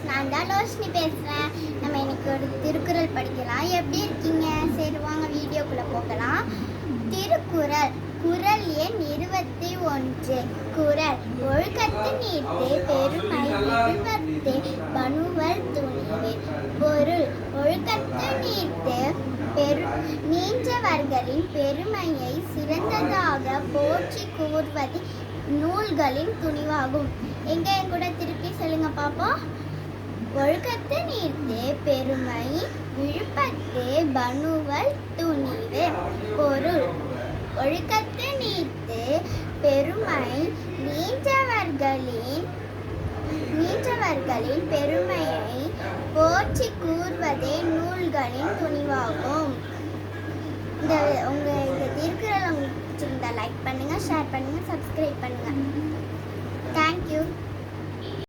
நான் தான் ரோஷினி பேசுகிறேன். நம்ம இன்னைக்கு ஒரு திருக்குறள் படிக்கலாம். எப்படி இருக்கீங்க? சரி வாங்க வீடியோக்குள்ளே போகலாம். திருக்குறள் குறள் எண் 21. குறள் ஒழுக்கத்து நீர்த்தே பெருமை விழுவத்தே பணுவல் துணிவே. பொருள் ஒழுக்கத்து நீர்த்தே நீஞ்சவர்களின் பெருமையை சிறந்ததாக போற்றி கூறுவது நூல்களின் துணிவாகும். எங்க கூட திருப்பி சொல்லுங்க பாப்போம். ஒழுக்கத்து நீர்த்தே பெருமை விழுப்பத்தே பணுவல் துணிவு. பொருள் ஒழுக்கத்து நீர்த்தே பெருமை நீஞ்சவர்களின் பெருமையை போற்றி கூறுவதே நூல்களின் துணிவாகும். இந்த திருக்குறள் உங்களுக்கு பிடிச்சிருந்தா லைக் பண்ணுங்க, ஷேர் பண்ணுங்க, சப்ஸ்கிரைப் பண்ணுங்க. தேங்க்யூ.